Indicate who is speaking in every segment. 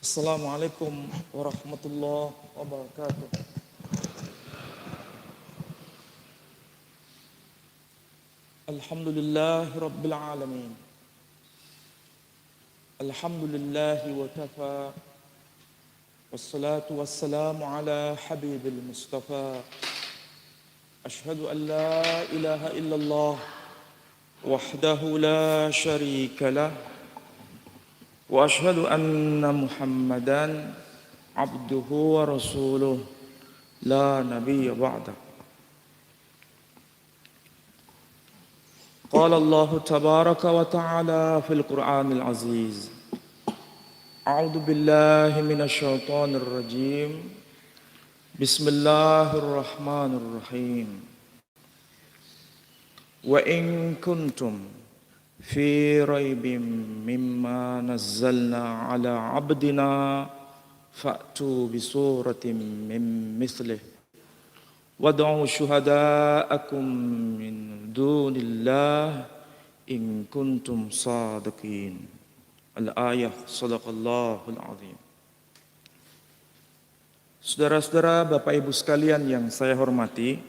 Speaker 1: Assalamualaikum warahmatullahi wabarakatuh. Alhamdulillahi rabbil alamin. Alhamdulillahi wa kafa. Wassalatu wassalamu ala habibil mustafa. Ashhadu an la ilaha illallah wahdahu la syarika lah. Wa ashhadu anna Muhammadan abduhu wa rasuluh la nabiyya ba'da. Qala Allah tabaraka wa ta'ala fil Qur'anil Aziz. A'udzu billahi minasy syaithanir rajim. Bismillahirrahmanirrahim. Wa in kuntum fi raibim mimma nazzalna ala 'abdina fa'tu bi suratin min mithlih wad'u syuhada'akum min dunillah in kuntum sadiqin. Al-ayah, sadaqallahul azim. Saudara-saudara, Bapak Ibu sekalian yang saya hormati,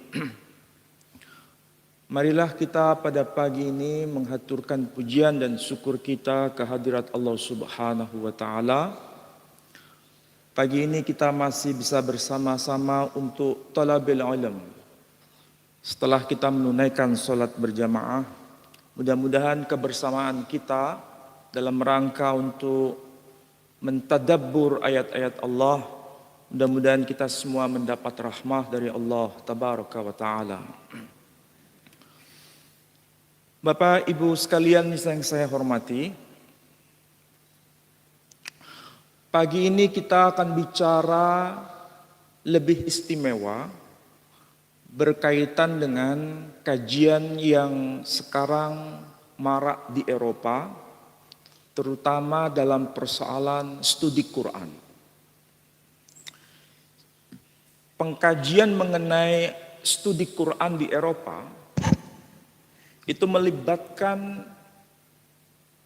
Speaker 1: marilah kita pada pagi ini menghaturkan pujian dan syukur kita kehadirat Allah Subhanahu wa taala. Pagi ini kita masih bisa bersama-sama untuk talabil ilm. Setelah kita menunaikan salat berjamaah, mudah-mudahan kebersamaan kita dalam rangka untuk mentadabbur ayat-ayat Allah, mudah-mudahan kita semua mendapat rahmah dari Allah tabaraka wa taala. Bapak Ibu sekalian yang saya hormati, pagi ini kita akan bicara lebih istimewa berkaitan dengan kajian yang sekarang marak di Eropa, terutama dalam persoalan studi Quran. Pengkajian mengenai studi Quran di Eropa itu melibatkan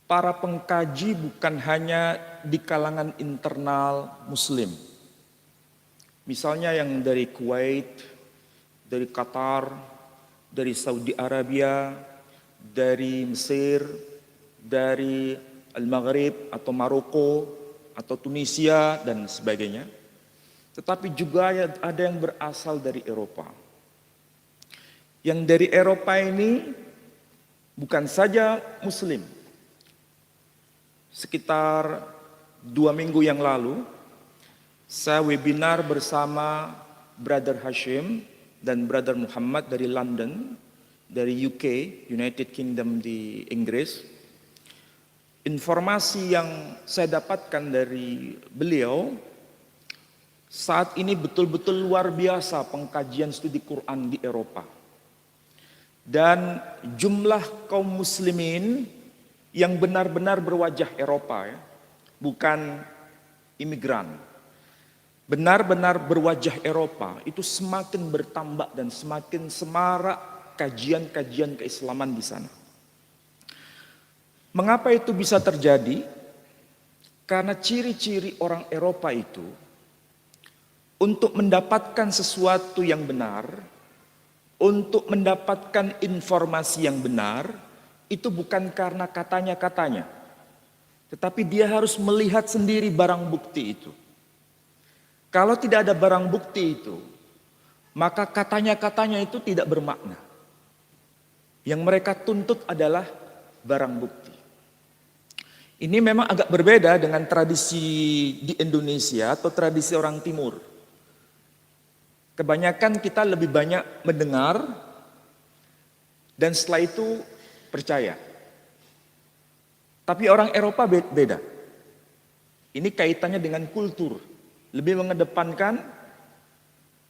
Speaker 1: para pengkaji bukan hanya di kalangan internal Muslim. Misalnya yang dari Kuwait, dari Qatar, dari Saudi Arabia, dari Mesir, dari Al-Maghrib atau Maroko atau Tunisia dan sebagainya. Tetapi juga ada yang berasal dari Eropa. Yang dari Eropa ini bukan saja Muslim. Sekitar 2 minggu yang lalu, saya webinar bersama Brother Hashim dan Brother Muhammad dari London, dari UK, United Kingdom di Inggris. Informasi yang saya dapatkan dari beliau, saat ini betul-betul luar biasa pengkajian studi Quran di Eropa. Dan jumlah kaum muslimin yang benar-benar berwajah Eropa, ya, bukan imigran, benar-benar berwajah Eropa, itu semakin bertambah dan semakin semarak kajian-kajian keislaman di sana. Mengapa itu bisa terjadi? Karena ciri-ciri orang Eropa itu untuk mendapatkan sesuatu yang benar, untuk mendapatkan informasi yang benar, itu bukan karena katanya-katanya, tetapi dia harus melihat sendiri barang bukti itu. Kalau tidak ada barang bukti itu, maka katanya-katanya itu tidak bermakna. Yang mereka tuntut adalah barang bukti. Ini memang agak berbeda dengan tradisi di Indonesia atau tradisi orang timur. Kebanyakan kita lebih banyak mendengar dan setelah itu percaya. Tapi orang Eropa beda. Ini kaitannya dengan kultur. Lebih mengedepankan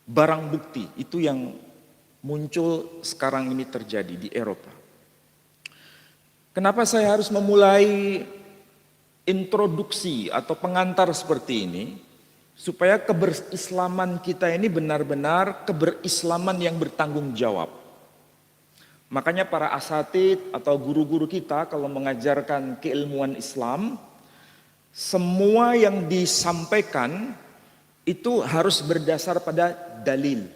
Speaker 1: barang bukti. Itu yang muncul sekarang ini terjadi di Eropa. Kenapa saya harus memulai introduksi atau pengantar seperti ini? Supaya keberislaman kita ini benar-benar keberislaman yang bertanggung jawab. Makanya para asatid atau guru-guru kita kalau mengajarkan keilmuan Islam Semua yang disampaikan itu harus berdasar pada dalil.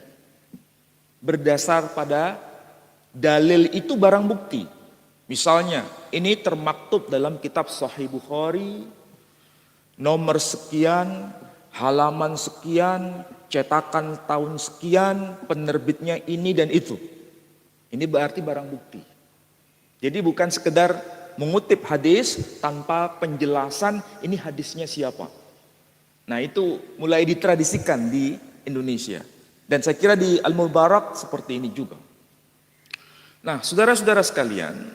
Speaker 1: Berdasar pada dalil itu barang bukti. Misalnya, ini termaktub dalam kitab Sahih Bukhari, nomor sekian, halaman sekian, cetakan tahun sekian, penerbitnya ini dan itu. Ini berarti barang bukti. Jadi bukan sekedar mengutip hadis tanpa penjelasan ini hadisnya siapa. Nah, itu mulai ditradisikan di Indonesia. Dan saya kira di Al-Mubarak seperti ini juga. Nah, saudara-saudara sekalian,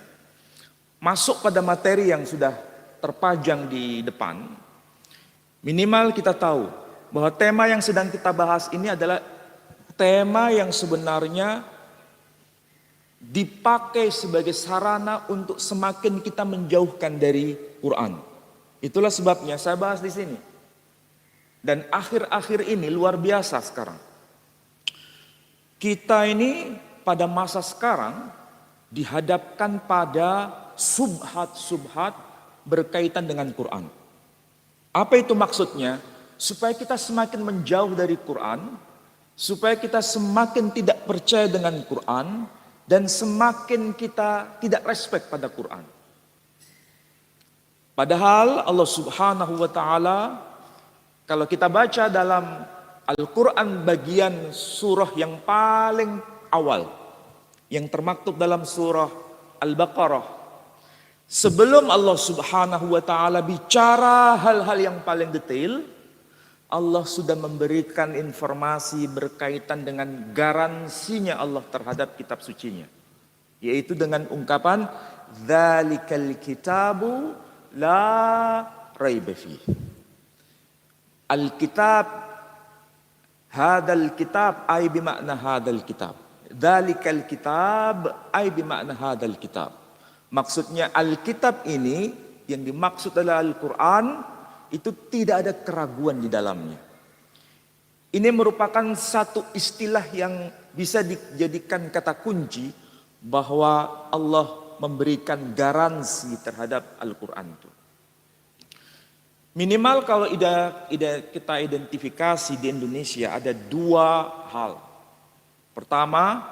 Speaker 1: masuk pada materi yang sudah terpajang di depan, minimal kita tahu bahwa tema yang sedang kita bahas ini adalah tema yang sebenarnya dipakai sebagai sarana untuk semakin kita menjauhkan dari Quran. Itulah sebabnya saya bahas di sini. Dan akhir-akhir ini luar biasa sekarang. Kita ini pada masa sekarang dihadapkan pada subhat-subhat berkaitan dengan Quran. Apa itu maksudnya? Supaya kita semakin menjauh dari Quran, supaya kita semakin tidak percaya dengan Quran, dan semakin kita tidak respect pada Quran. Padahal Allah Subhanahu wa Ta'ala, kalau kita baca dalam Al-Quran bagian surah yang paling awal, yang termaktub dalam surah Al-Baqarah, sebelum Allah Subhanahu wa Ta'ala bicara hal-hal yang paling detail, Allah sudah memberikan informasi berkaitan dengan garansinya Allah terhadap kitab sucinya, yaitu dengan ungkapan dzalikal kitabu la raiba fihi. Al-kitab, hadal kitab ay bimakna hadal kitab. Dzalikal kitab ay bimakna hadal kitab. Maksudnya Alkitab ini yang dimaksud adalah Al-Quran, itu tidak ada keraguan di dalamnya. Ini merupakan satu istilah yang bisa dijadikan kata kunci bahwa Allah memberikan garansi terhadap Al-Quran itu. Minimal kalau kita identifikasi di Indonesia ada dua hal. Pertama,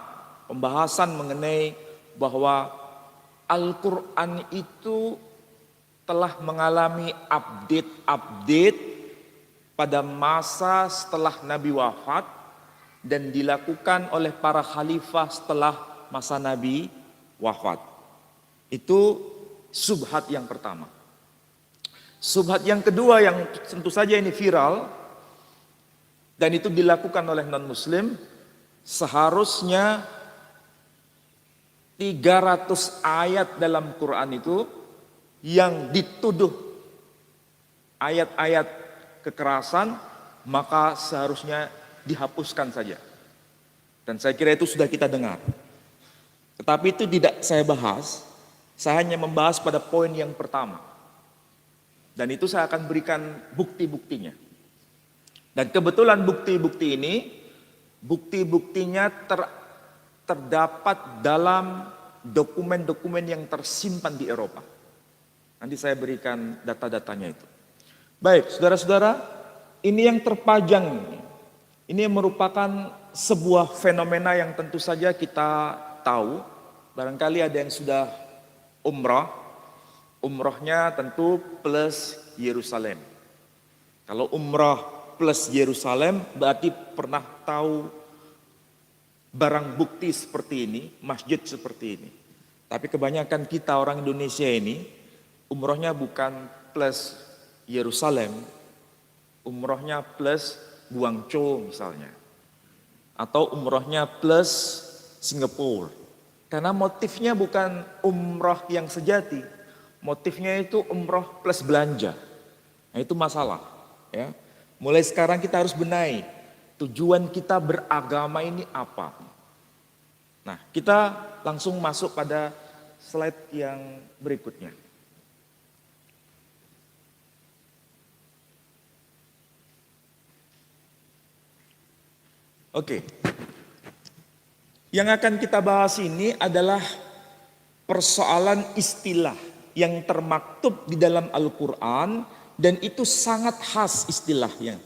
Speaker 1: pembahasan mengenai bahwa Al-Quran itu telah mengalami update pada masa setelah Nabi wafat dan dilakukan oleh para khalifah setelah masa Nabi wafat. Itu subhat yang pertama. Subhat yang kedua yang tentu saja ini viral dan itu dilakukan oleh non-muslim, seharusnya 300 ayat dalam Quran itu yang dituduh ayat-ayat kekerasan maka seharusnya dihapuskan saja. Dan saya kira itu sudah kita dengar. Tetapi itu tidak saya bahas, saya hanya membahas pada poin yang pertama. Dan itu saya akan berikan bukti-buktinya. Dan kebetulan bukti-bukti ini, bukti-buktinya terdapat dalam dokumen-dokumen yang tersimpan di Eropa. Nanti saya berikan data-datanya itu. Baik, saudara-saudara, ini yang terpajang ini. Ini merupakan sebuah fenomena yang tentu saja kita tahu. Barangkali ada yang sudah umrah. Umrahnya tentu plus Yerusalem. Kalau umrah plus Yerusalem berarti pernah tahu barang bukti seperti ini, masjid seperti ini. Tapi kebanyakan kita orang Indonesia ini umrahnya bukan plus Yerusalem, umrahnya plus Guangzhou misalnya. Atau umrahnya plus Singapura. Karena motifnya bukan umrah yang sejati. Motifnya itu umroh plus belanja. Nah itu masalah. Ya. Mulai sekarang kita harus benahi. Tujuan kita beragama ini apa? Nah kita langsung masuk pada slide yang berikutnya. Oke. Yang akan kita bahas ini adalah persoalan istilah yang termaktub di dalam Al-Quran dan itu sangat khas istilahnya.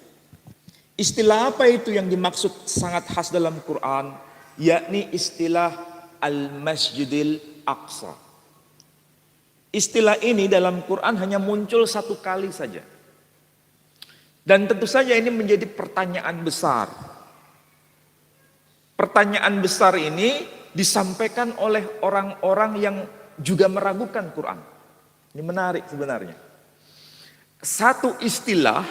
Speaker 1: Istilah apa itu yang dimaksud sangat khas dalam Quran? Yakni istilah Al-Masjidil Aqsa. Istilah ini dalam Quran hanya muncul satu kali saja. Dan tentu saja ini menjadi pertanyaan besar. Pertanyaan besar ini disampaikan oleh orang-orang yang juga meragukan Quran. Ini menarik sebenarnya. Satu istilah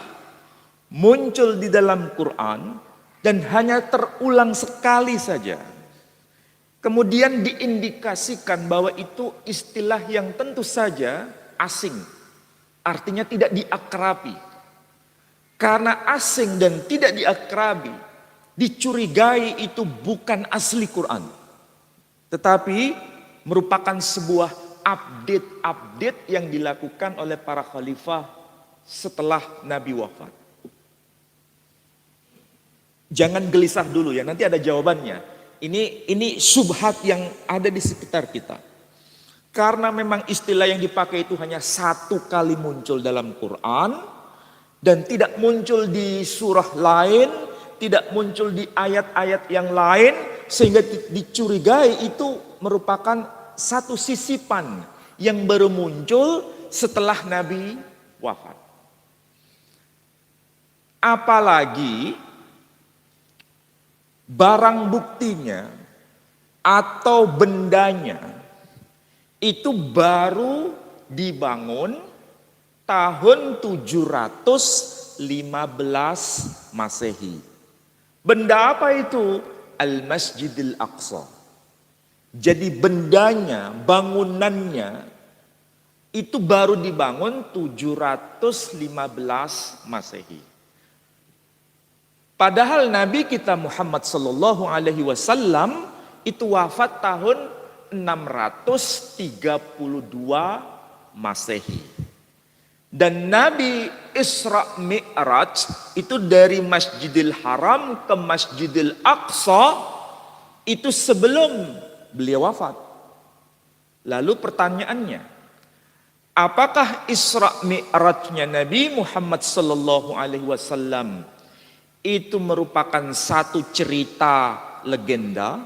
Speaker 1: muncul di dalam Quran dan hanya terulang sekali saja. Kemudian diindikasikan bahwa itu istilah yang tentu saja asing. Artinya tidak diakrabi. Karena asing dan tidak diakrabi, dicurigai itu bukan asli Quran. Tetapi merupakan sebuah update yang dilakukan oleh para khalifah setelah Nabi wafat. Jangan gelisah dulu ya, nanti ada jawabannya. Ini subhat yang ada di sekitar kita. Karena memang istilah yang dipakai itu hanya satu kali muncul dalam Quran dan tidak muncul di surah lain, tidak muncul di ayat-ayat yang lain, sehingga dicurigai itu merupakan satu sisipan yang baru muncul setelah Nabi wafat. Apalagi barang buktinya atau bendanya itu baru dibangun tahun 715 Masehi. Benda apa itu? Al-Masjidil Aqsa. Jadi bendanya, bangunannya itu baru dibangun 715 Masehi. Padahal Nabi kita Muhammad sallallahu alaihi wasallam itu wafat tahun 632 Masehi. Dan Nabi Isra Mi'raj itu dari Masjidil Haram ke Masjidil Aqsa itu sebelum beliau wafat. Lalu pertanyaannya, apakah Isra Mi'rajnya Nabi Muhammad sallallahu alaihi wasallam itu merupakan satu cerita legenda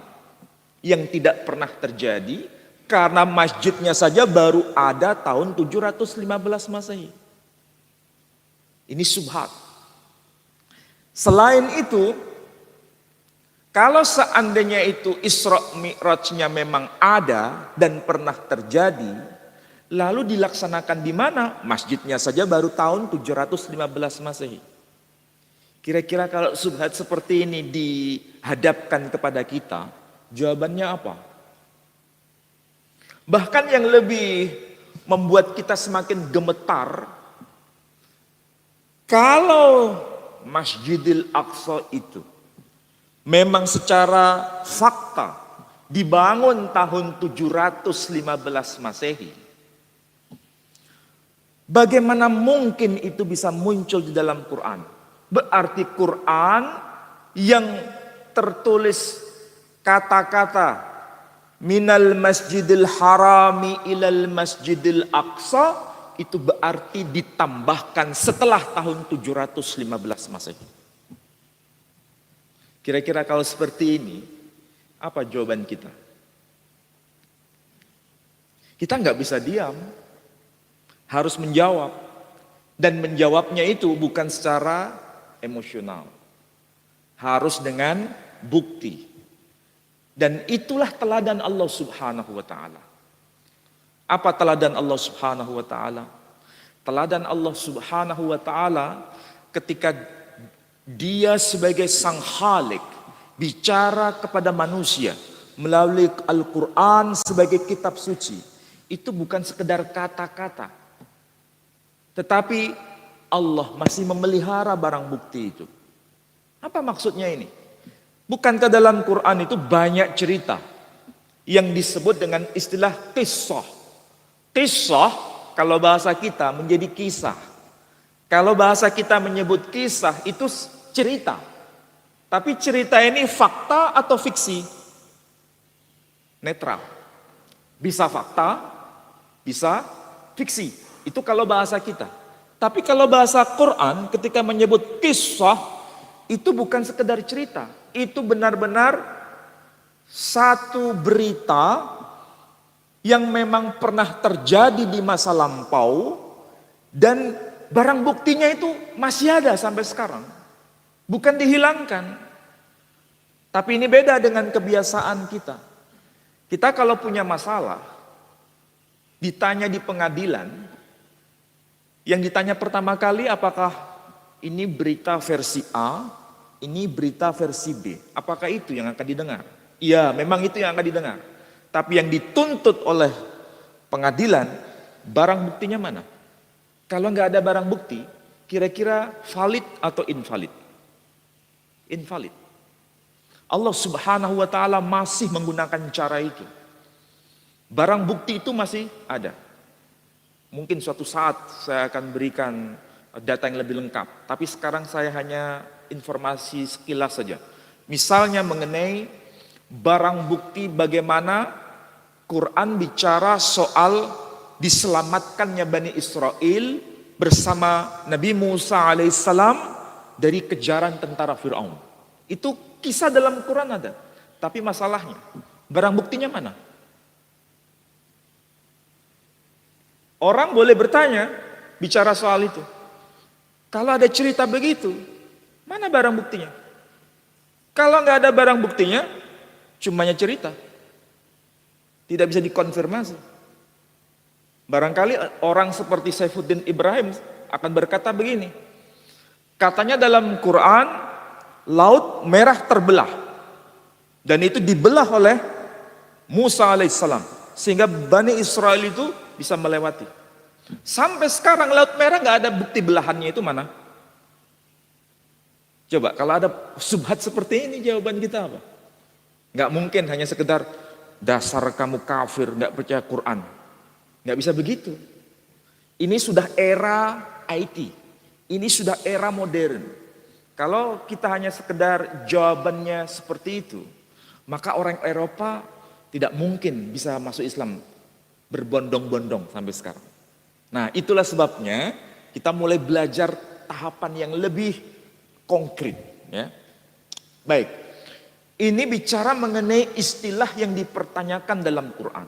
Speaker 1: yang tidak pernah terjadi karena masjidnya saja baru ada tahun 715 Masehi. Ini subhat. Selain itu, kalau seandainya itu Isra Mi'rajnya memang ada dan pernah terjadi, lalu dilaksanakan di mana? Masjidnya saja baru tahun 715 Masehi. Kira-kira kalau subhat seperti ini dihadapkan kepada kita, jawabannya apa? Bahkan yang lebih membuat kita semakin gemetar, kalau Masjidil Aqsa itu memang secara fakta dibangun tahun 715 Masehi, bagaimana mungkin itu bisa muncul di dalam Quran? Berarti Quran yang tertulis kata-kata minal masjidil harami ilal masjidil aqsa itu berarti ditambahkan setelah tahun 715 Masehi. Kira-kira kalau seperti ini, apa jawaban kita? Kita nggak bisa diam, harus menjawab. Dan menjawabnya itu bukan secara emosional, harus dengan bukti. Dan itulah teladan Allah Subhanahu wa taala. Apa teladan Allah Subhanahu wa taala? Teladan Allah Subhanahu wa taala ketika Dia sebagai Sang Khalik bicara kepada manusia melalui Al-Qur'an sebagai kitab suci, itu bukan sekedar kata-kata. Tetapi Allah masih memelihara barang bukti itu. Apa maksudnya ini? Bukankah dalam Quran itu banyak cerita yang disebut dengan istilah qissah. Qissah kalau bahasa kita menjadi kisah. Kalau bahasa kita menyebut kisah itu cerita. Tapi cerita ini fakta atau fiksi? Netral. Bisa fakta, bisa fiksi. Itu kalau bahasa kita. Tapi kalau bahasa Quran ketika menyebut kisah, itu bukan sekedar cerita. Itu benar-benar satu berita yang memang pernah terjadi di masa lampau dan barang buktinya itu masih ada sampai sekarang. Bukan dihilangkan. Tapi ini beda dengan kebiasaan kita. Kita kalau punya masalah, ditanya di pengadilan, yang ditanya pertama kali apakah ini berita versi A, ini berita versi B. Apakah itu yang akan didengar? Iya, memang itu yang akan didengar. Tapi yang dituntut oleh pengadilan, barang buktinya mana? Kalau nggak ada barang bukti, kira-kira valid atau invalid? Invalid. Allah Subhanahu wa Ta'ala masih menggunakan cara itu. Barang bukti itu masih ada. Mungkin suatu saat saya akan berikan data yang lebih lengkap. Tapi sekarang saya hanya informasi sekilas saja. Misalnya mengenai barang bukti bagaimana Quran bicara soal diselamatkannya Bani Israel bersama Nabi Musa alaihissalam dari kejaran tentara Fir'aun. Itu kisah dalam Quran ada. Tapi masalahnya, barang buktinya mana? Orang boleh bertanya, bicara soal itu. Kalau ada cerita begitu, mana barang buktinya? Kalau nggak ada barang buktinya, cumanya cerita. Tidak bisa dikonfirmasi. Barangkali orang seperti Saifuddin Ibrahim akan berkata begini. Katanya dalam Quran, laut merah terbelah. Dan itu dibelah oleh Musa alaihissalam. Sehingga Bani Israel itu bisa melewati. Sampai sekarang laut merah nggak ada bukti belahannya itu mana? Coba kalau ada subhat seperti ini jawaban kita apa? Nggak mungkin hanya sekedar dasar kamu kafir nggak percaya Quran. Nggak bisa begitu. Ini sudah era IT. Ini sudah era modern. Kalau kita hanya sekedar jawabannya seperti itu, maka orang Eropa tidak mungkin bisa masuk Islam berbondong-bondong sampai sekarang. Nah, itulah sebabnya kita mulai belajar tahapan yang lebih konkret. Ya. Baik, ini bicara mengenai istilah yang dipertanyakan dalam Quran.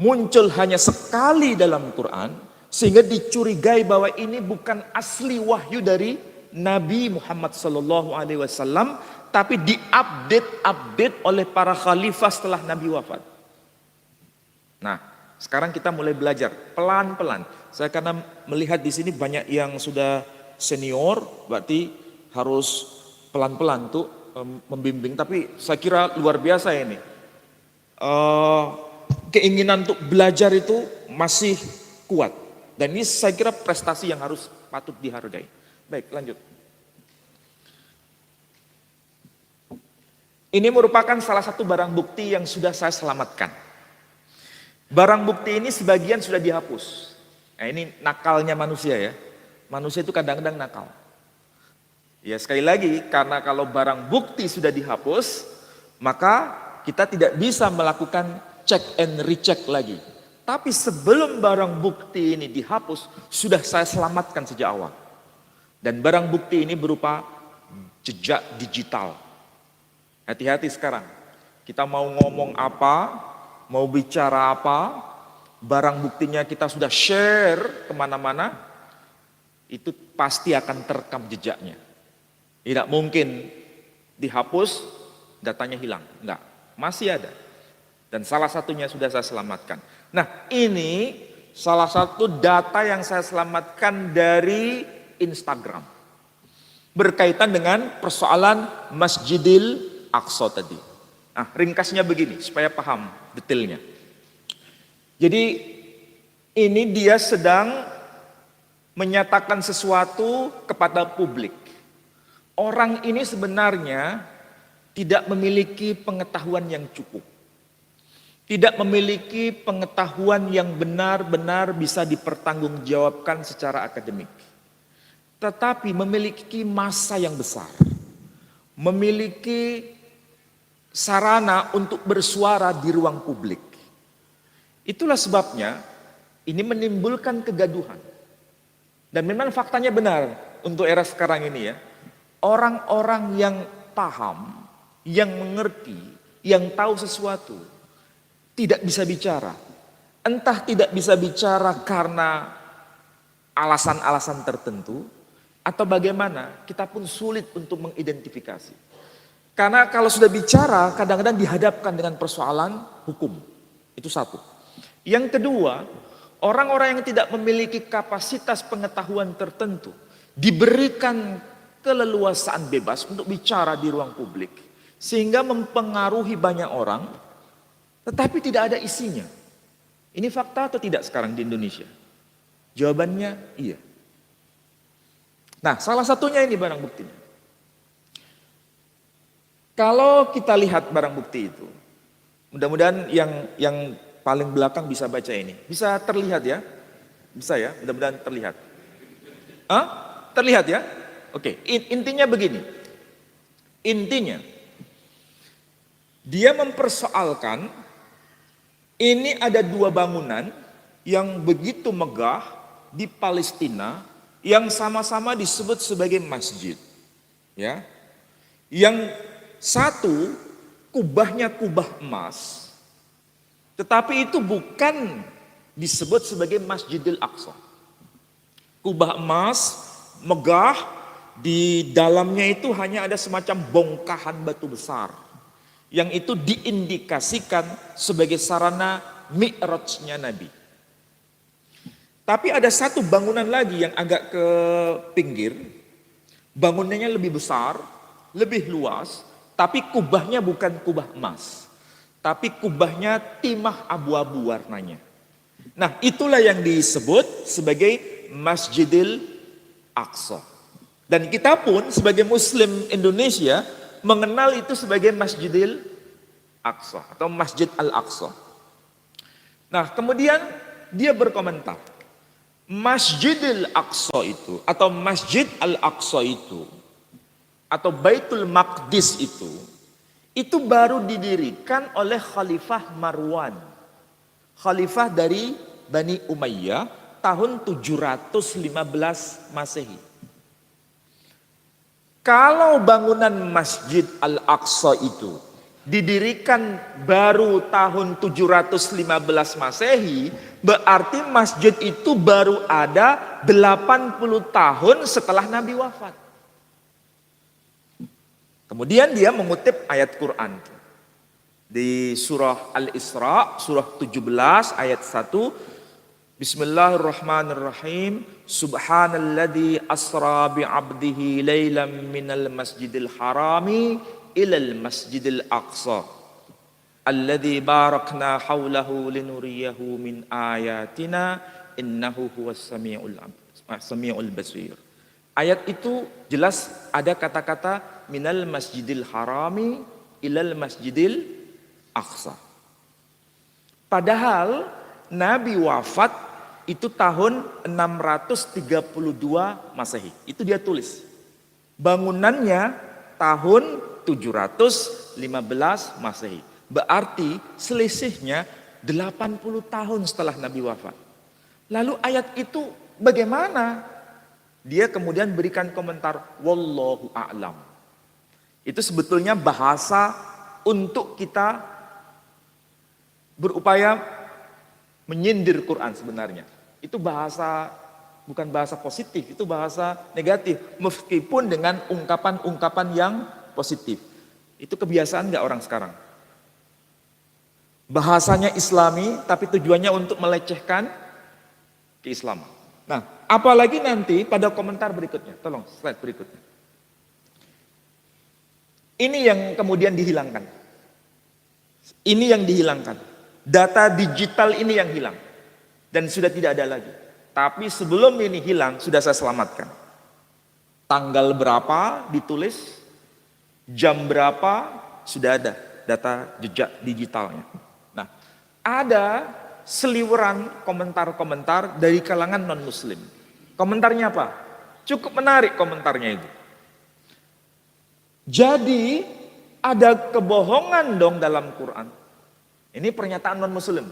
Speaker 1: Muncul hanya sekali dalam Quran, sehingga dicurigai bahwa ini bukan asli wahyu dari Nabi Muhammad SAW, tapi diupdate oleh para khalifah setelah Nabi wafat. Nah, sekarang kita mulai belajar pelan-pelan. Saya karena melihat di sini banyak yang sudah senior, berarti harus pelan-pelan tuh membimbing. Tapi saya kira luar biasa ini. Keinginan untuk belajar itu masih kuat. Dan ini saya kira prestasi yang harus patut dihargai. Baik, lanjut. Ini merupakan salah satu barang bukti yang sudah saya selamatkan. Barang bukti ini sebagian sudah dihapus. Nah, ini nakalnya manusia ya. Manusia itu kadang-kadang nakal. Ya sekali lagi, karena kalau barang bukti sudah dihapus, maka kita tidak bisa melakukan check and recheck lagi. Tapi sebelum barang bukti ini dihapus, sudah saya selamatkan sejak awal. Dan barang bukti ini berupa jejak digital. Hati-hati sekarang. Kita mau ngomong apa, mau bicara apa, barang buktinya kita sudah share kemana-mana, itu pasti akan terekam jejaknya. Tidak mungkin dihapus, datanya hilang. Enggak, masih ada. Dan salah satunya sudah saya selamatkan. Nah, ini salah satu data yang saya selamatkan dari Instagram. Berkaitan dengan persoalan Masjidil Aqsa tadi. Nah, ringkasnya begini supaya paham detailnya. Jadi ini dia sedang menyatakan sesuatu kepada publik. Orang ini sebenarnya tidak memiliki pengetahuan yang cukup. Tidak memiliki pengetahuan yang benar-benar bisa dipertanggungjawabkan secara akademik. Tetapi memiliki massa yang besar. Memiliki sarana untuk bersuara di ruang publik. Itulah sebabnya ini menimbulkan kegaduhan. Dan memang faktanya benar untuk era sekarang ini ya. Orang-orang yang paham, yang mengerti, yang tahu sesuatu tidak bisa bicara. Entah tidak bisa bicara karena alasan-alasan tertentu atau bagaimana, kita pun sulit untuk mengidentifikasi. Karena kalau sudah bicara kadang-kadang dihadapkan dengan persoalan hukum. Itu satu. Yang kedua, orang-orang yang tidak memiliki kapasitas pengetahuan tertentu diberikan keleluasaan bebas untuk bicara di ruang publik sehingga mempengaruhi banyak orang tetapi tidak ada isinya. Ini fakta atau tidak sekarang di Indonesia? Jawabannya iya. Nah, salah satunya ini barang buktinya. Kalau kita lihat barang bukti itu, mudah-mudahan yang paling belakang bisa baca ini. Bisa terlihat ya? Bisa ya? Mudah-mudahan terlihat. Hah? Terlihat ya? Oke, intinya begini. Intinya, dia mempersoalkan ini ada dua bangunan yang begitu megah di Palestina yang sama-sama disebut sebagai masjid. Ya. Yang satu kubahnya kubah emas, tetapi itu bukan disebut sebagai Masjidil Aqsa. Kubah emas, megah, di dalamnya itu hanya ada semacam bongkahan batu besar yang itu diindikasikan sebagai sarana mi'rajnya Nabi. Tapi ada satu bangunan lagi yang agak ke pinggir, bangunannya lebih besar, lebih luas, tapi kubahnya bukan kubah emas, tapi kubahnya timah abu-abu warnanya. Nah, itulah yang disebut sebagai Masjidil Aqsa. Dan kita pun sebagai Muslim Indonesia mengenal itu sebagai Masjidil Aqsa atau Masjid Al-Aqsa. Nah, kemudian dia berkomentar, Masjidil Aqsa itu atau Masjid Al-Aqsa itu atau Baitul Maqdis itu baru didirikan oleh Khalifah Marwan. Khalifah dari Bani Umayyah tahun 715 Masehi. Kalau bangunan Masjid Al-Aqsa itu didirikan baru tahun 715 Masehi, berarti masjid itu baru ada 80 tahun setelah Nabi wafat. Kemudian dia mengutip ayat Quran di surah Al-Isra, surah 17 ayat 1. Bismillahirrahmanirrahim. Subhanalladzi asra bi'abdihi lailam minal masjidil harami ilal masjidil aqsa alladzi barakna haulahu linuriyahu min ayatina innahu huwas samiul basir. Ayat itu jelas ada kata-kata minal masjidil harami ilal masjidil aqsa. Padahal Nabi wafat itu tahun 632 Masehi. Itu dia tulis. Bangunannya tahun 715 Masehi. Berarti selisihnya 80 tahun setelah Nabi wafat. Lalu ayat itu bagaimana? Dia kemudian berikan komentar, wallahu a'lam. Itu sebetulnya bahasa untuk kita berupaya menyindir Quran sebenarnya. Itu bahasa, bukan bahasa positif, itu bahasa negatif. Meskipun dengan ungkapan-ungkapan yang positif. Itu kebiasaan nggak orang sekarang? Bahasanya Islami, tapi tujuannya untuk melecehkan keislaman. Nah, apalagi nanti pada komentar berikutnya. Tolong slide berikutnya. Ini yang kemudian dihilangkan. Ini yang dihilangkan. Data digital ini yang hilang. Dan sudah tidak ada lagi. Tapi sebelum ini hilang, sudah saya selamatkan. Tanggal berapa ditulis, jam berapa sudah ada data jejak digitalnya. Nah, ada seliweran komentar-komentar dari kalangan non-muslim. Komentarnya apa? Cukup menarik komentarnya itu. Jadi ada kebohongan dong dalam Quran. Ini pernyataan non-muslim.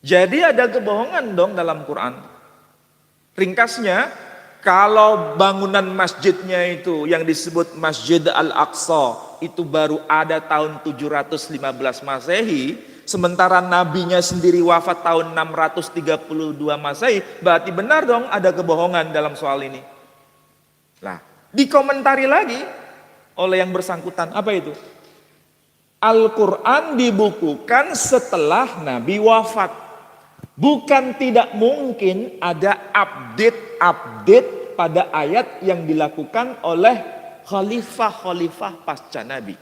Speaker 1: Jadi ada kebohongan dong dalam Quran. Ringkasnya, kalau bangunan masjidnya itu yang disebut Masjid Al-Aqsa itu baru ada tahun 715 Masehi, sementara nabinya sendiri wafat tahun 632 Masehi, berarti benar dong ada kebohongan dalam soal ini. Nah, dikomentari lagi oleh yang bersangkutan, apa itu? Al-Quran dibukukan setelah Nabi wafat. Bukan tidak mungkin ada update pada ayat yang dilakukan oleh khalifah-khalifah pasca Nabi.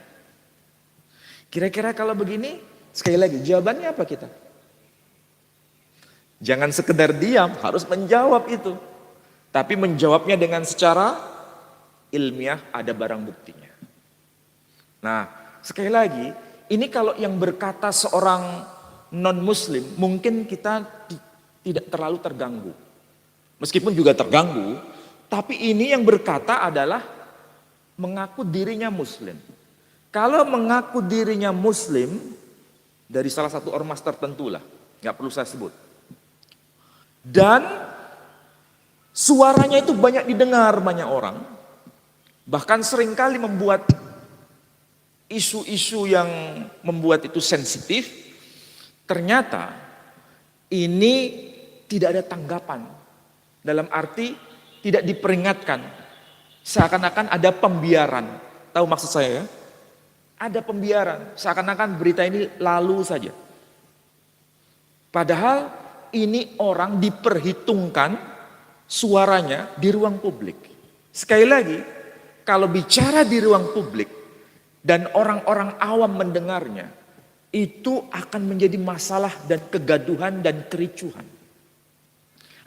Speaker 1: Kira-kira kalau begini, sekali lagi jawabannya apa kita? Jangan sekedar diam, harus menjawab itu. Tapi menjawabnya dengan secara ilmiah, ada barang buktinya. Nah, sekali lagi, ini kalau yang berkata seorang non-muslim, mungkin kita tidak terlalu terganggu. Meskipun juga terganggu, tapi ini yang berkata adalah mengaku dirinya muslim. Kalau mengaku dirinya muslim, dari salah satu ormas tertentu lah, gak perlu saya sebut. Dan suaranya itu banyak didengar banyak orang. Bahkan seringkali membuat isu-isu yang membuat itu sensitif. Ternyata ini tidak ada tanggapan. Dalam arti tidak diperingatkan. Seakan-akan ada pembiaran. Tahu maksud saya ya? Ada pembiaran. Seakan-akan berita ini lalu saja. Padahal ini orang diperhitungkan suaranya di ruang publik. Sekali lagi, kalau bicara di ruang publik dan orang-orang awam mendengarnya, itu akan menjadi masalah dan kegaduhan dan kericuhan.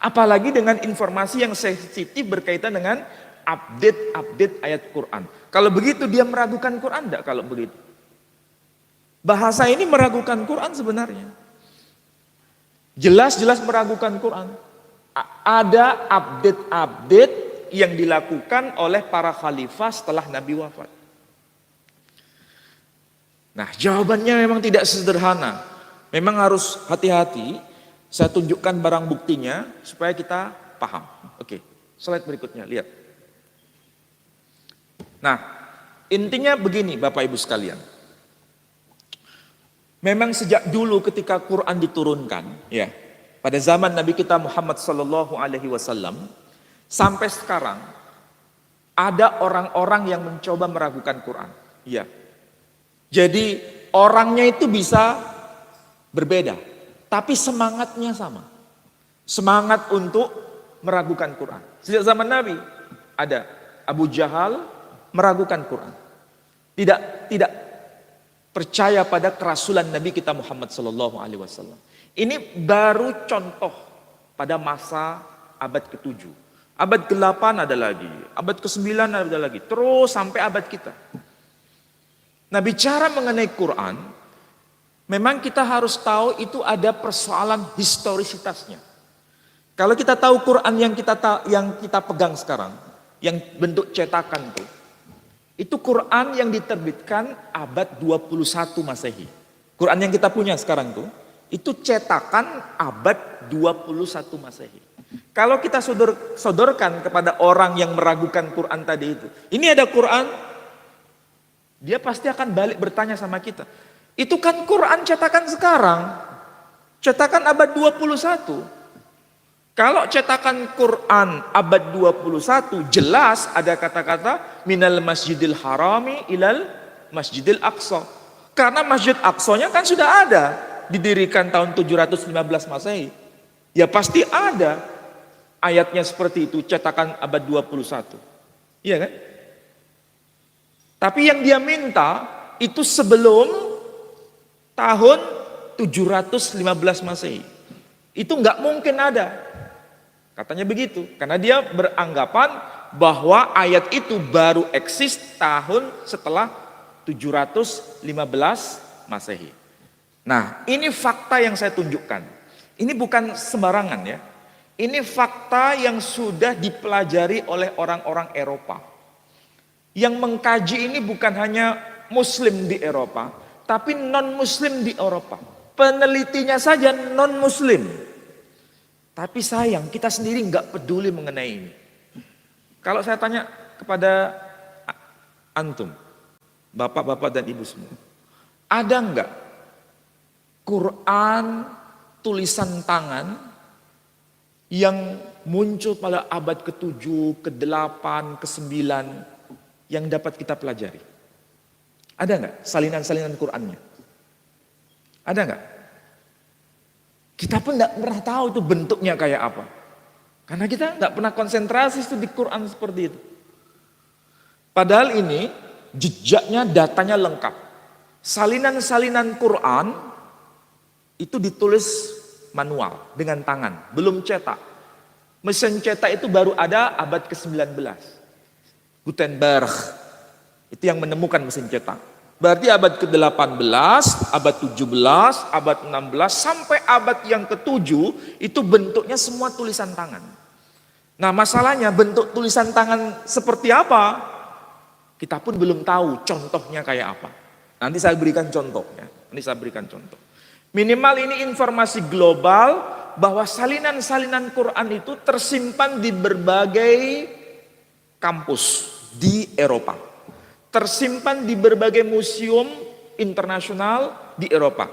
Speaker 1: Apalagi dengan informasi yang sensitif berkaitan dengan update ayat Quran. Kalau begitu dia meragukan Quran enggak kalau begitu? Bahasa ini meragukan Quran sebenarnya. Jelas-jelas meragukan Quran. Ada update yang dilakukan oleh para khalifah setelah Nabi wafat. Nah, jawabannya memang tidak sederhana. Memang harus hati-hati. Saya tunjukkan barang buktinya supaya kita paham. Oke, slide berikutnya, lihat. Nah, intinya begini Bapak Ibu sekalian. Memang sejak dulu ketika Quran diturunkan, ya, pada zaman Nabi kita Muhammad SAW sampai sekarang ada orang-orang yang mencoba meragukan Quran. Ya. Jadi orangnya itu bisa berbeda, tapi semangatnya sama. Semangat untuk meragukan Quran. Sejak zaman Nabi ada Abu Jahal meragukan Quran. Tidak percaya pada kerasulan Nabi kita Muhammad SAW. Ini baru contoh pada masa abad ke-7. Abad ke-8 ada lagi, abad ke-9 ada lagi, terus sampai abad kita. Nah, bicara mengenai Quran, memang kita harus tahu itu ada persoalan historisitasnya. Kalau kita tahu Quran yang kita pegang sekarang, yang bentuk cetakan itu Quran yang diterbitkan abad 21 Masehi. Quran yang kita punya sekarang itu cetakan abad 21 Masehi. Kalau kita sodorkan kepada orang yang meragukan Quran tadi ini ada Quran, dia pasti akan balik bertanya sama kita. Itu kan Quran cetakan sekarang. Cetakan abad 21. Kalau cetakan Quran abad 21 jelas ada kata-kata minal masjidil harami ilal masjidil aqsa. Karena masjid aqsanya kan sudah ada. Didirikan tahun 715 Masehi. Ya pasti ada ayatnya seperti itu, cetakan abad 21. Iya kan? Tapi yang dia minta itu sebelum tahun 715 Masehi. Itu nggak mungkin ada. Katanya begitu. Karena dia beranggapan bahwa ayat itu baru eksis tahun setelah 715 Masehi. Nah, ini fakta yang saya tunjukkan. Ini bukan sembarangan ya. Ini fakta yang sudah dipelajari oleh orang-orang Eropa. Yang mengkaji ini bukan hanya muslim di Eropa, tapi non-muslim di Eropa. Penelitinya saja non-muslim. Tapi sayang kita sendiri nggak peduli mengenai ini. Kalau saya tanya kepada antum, bapak-bapak dan ibu semua, ada nggak Quran tulisan tangan yang muncul pada abad ke-7, ke-8, ke-9 yang dapat kita pelajari? Ada nggak salinan-salinan Qurannya? Ada nggak? Kita pun nggak pernah tahu itu bentuknya kayak apa. Karena kita nggak pernah konsentrasi itu di Quran seperti itu. Padahal ini jejaknya, datanya lengkap. Salinan-salinan Quran itu ditulis manual dengan tangan, belum cetak. Mesin cetak itu baru ada abad ke-19. Gutenberg itu yang menemukan mesin cetak. Berarti abad ke-18, abad 17, abad 16, sampai abad yang ke-7 itu bentuknya semua tulisan tangan. Nah masalahnya bentuk tulisan tangan seperti apa? Kita pun belum tahu contohnya kayak apa. Nanti saya berikan contohnya. Minimal ini informasi global bahwa salinan-salinan Quran itu tersimpan di berbagai kampus di Eropa. Tersimpan di berbagai museum internasional di Eropa.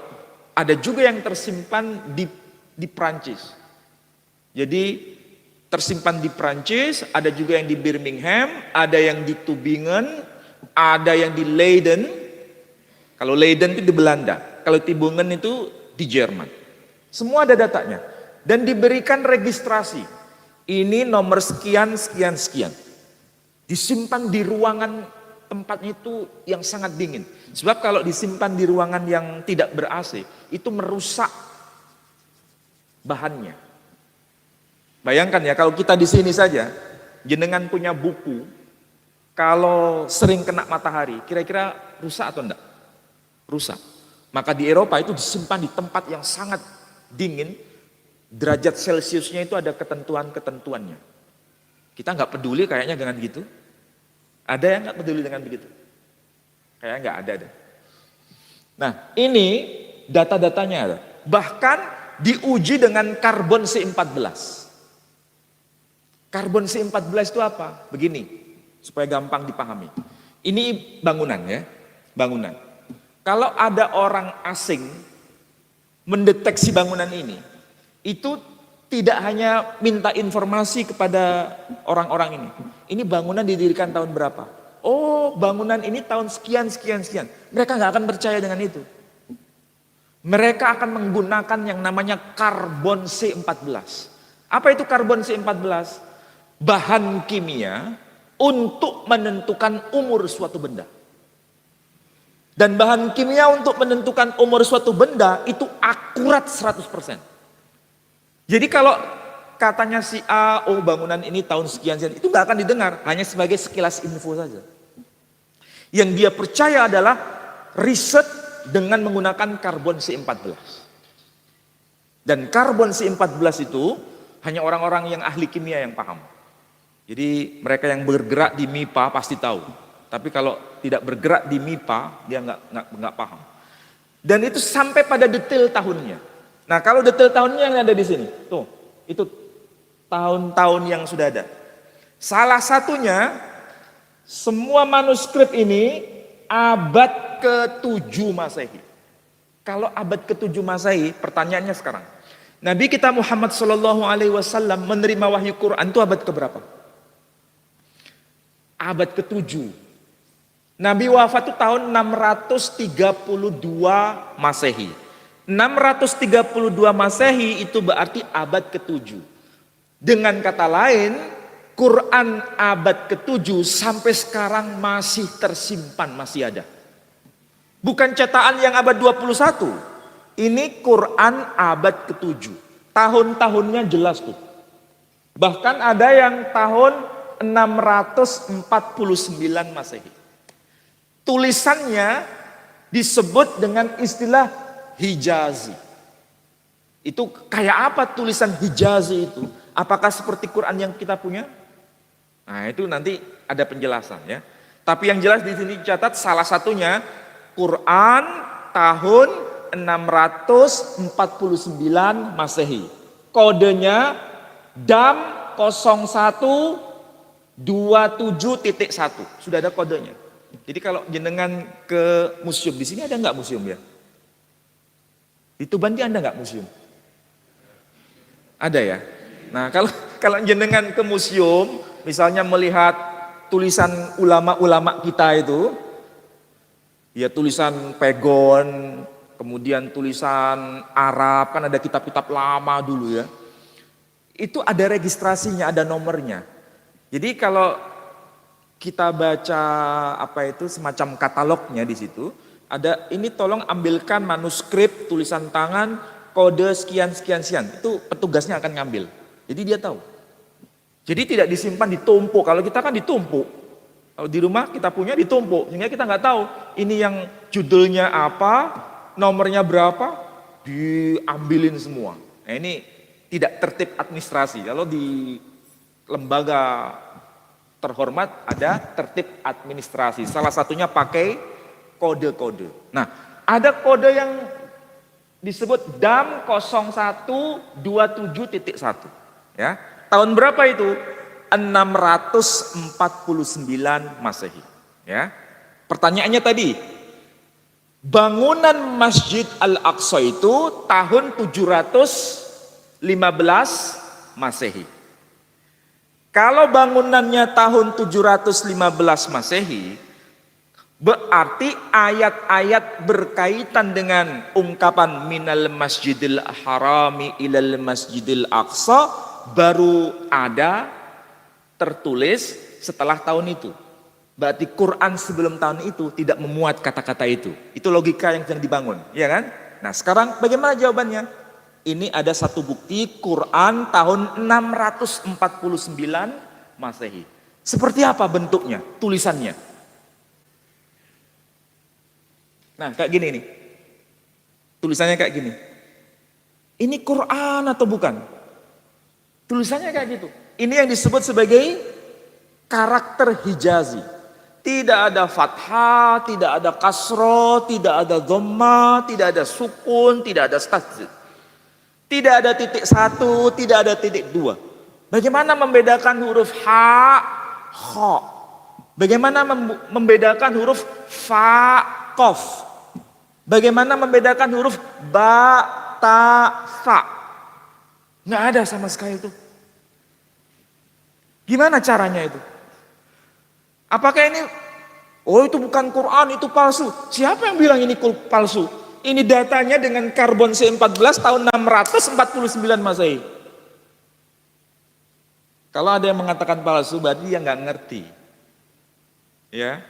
Speaker 1: Ada juga yang tersimpan di Prancis. Jadi tersimpan di Prancis, ada juga yang di Birmingham, ada yang di Tübingen, ada yang di Leiden. Kalau Leiden itu di Belanda, kalau Tübingen itu di Jerman. Semua ada datanya. Dan diberikan registrasi. Ini nomor sekian, sekian, sekian. Disimpan di ruangan tempatnya itu yang sangat dingin. Sebab kalau disimpan di ruangan yang tidak ber-AC, itu merusak bahannya. Bayangkan ya, kalau kita di sini saja, jenengan punya buku, kalau sering kena matahari, kira-kira rusak atau enggak? Rusak. Maka di Eropa itu disimpan di tempat yang sangat dingin, derajat Celciusnya itu ada ketentuan-ketentuannya. Kita nggak peduli kayaknya dengan gitu. Ada yang nggak peduli dengan begitu? Kayaknya nggak ada deh. Nah ini data-datanya ada. Bahkan diuji dengan karbon C14. Karbon C14 itu apa? Begini, supaya gampang dipahami. Ini bangunan ya, bangunan. Kalau ada orang asing mendeteksi bangunan ini, itu tidak hanya minta informasi kepada orang-orang ini. Ini bangunan didirikan tahun berapa? Oh, bangunan ini tahun sekian, sekian, sekian. Mereka nggak akan percaya dengan itu. Mereka akan menggunakan yang namanya karbon C14. Apa itu karbon C14? Bahan kimia untuk menentukan umur suatu benda. Dan bahan kimia untuk menentukan umur suatu benda itu akurat 100%. Jadi kalau katanya si A, oh bangunan ini tahun sekian-sekian, itu gak akan didengar, hanya sebagai sekilas info saja. Yang dia percaya adalah riset dengan menggunakan karbon C14. Dan karbon C14 itu hanya orang-orang yang ahli kimia yang paham. Jadi mereka yang bergerak di MIPA pasti tahu. Tapi kalau tidak bergerak di MIPA, dia nggak paham. Dan itu sampai pada detail tahunnya. Nah kalau detail tahunnya yang ada di sini, tuh itu tahun-tahun yang sudah ada. Salah satunya, semua manuskrip ini abad ke-7 Masehi. Kalau abad ke-7 Masehi, pertanyaannya sekarang, Nabi kita Muhammad SAW menerima wahyu Quran itu abad keberapa? Abad ke-7. Nabi wafat itu tahun 632 Masehi. 632 Masehi itu berarti abad ke-7. Dengan kata lain, Quran abad ke-7 sampai sekarang masih tersimpan, masih ada. Bukan cetakan yang abad 21. Ini Quran abad ke-7. Tahun-tahunnya jelas tuh. Bahkan ada yang tahun 649 Masehi. Tulisannya disebut dengan istilah Hijazi. Itu kayak apa tulisan Hijazi itu? Apakah seperti Quran yang kita punya? Nah, itu nanti ada penjelasan ya. Tapi yang jelas di sini dicatat salah satunya Quran tahun 649 Masehi. kodenya DAM 0127.1. Sudah ada kodenya. Jadi kalau jenengan ke museum, di sini ada nggak museum ya? Di Tuban ada nggak museum? Ada ya. Nah kalau jenengan ke museum, misalnya melihat tulisan ulama-ulama kita itu, ya tulisan pegon, kemudian tulisan Arab, kan ada kitab-kitab lama dulu ya. Itu ada registrasinya, ada nomornya. Jadi kalau kita baca semacam katalognya di situ, ada ini tolong ambilkan manuskrip tulisan tangan kode sekian sekian sekian. Itu petugasnya akan ngambil. Jadi dia tahu. Jadi tidak disimpan ditumpuk. Kalau kita kan ditumpuk. Kalau di rumah kita punya ditumpuk. Sehingga kita nggak tahu ini yang judulnya apa, nomornya berapa, diambilin semua. Nah, ini tidak tertib administrasi. Kalau di lembaga terhormat ada tertib administrasi. Salah satunya pakai kode-kode. Nah, ada kode yang disebut DAM 0127.1. Ya. Tahun berapa itu? 649 Masehi. Ya. Pertanyaannya tadi, bangunan Masjid Al-Aqsa itu tahun 715 Masehi. Kalau bangunannya tahun 715 Masehi, berarti ayat-ayat berkaitan dengan ungkapan minal masjidil harami ilal masjidil aqsa baru ada tertulis setelah tahun itu. Berarti Quran sebelum tahun itu tidak memuat kata-kata itu. Itu logika yang sedang dibangun, ya kan? Nah sekarang bagaimana jawabannya? Ini ada satu bukti Quran tahun 649 Masehi. Seperti apa bentuknya, tulisannya? Nah kayak gini nih, tulisannya kayak gini. Ini Quran atau bukan? Tulisannya kayak gitu. Ini yang disebut sebagai karakter Hijazi. Tidak ada fathah, tidak ada kasro, tidak ada dhamma, tidak ada sukun, tidak ada tasdid. Tidak ada titik satu, tidak ada titik dua. Bagaimana membedakan huruf ha, kho? Bagaimana membedakan huruf fa, kof? Bagaimana membedakan huruf ba, ta, fa? Nggak ada sama sekali itu. Gimana caranya itu? Apakah ini, oh itu bukan Quran, itu palsu. Siapa yang bilang ini palsu? Ini datanya dengan karbon C14 tahun 649 Masehi. Kalau ada yang mengatakan palsu, berarti dia nggak ngerti. Ya,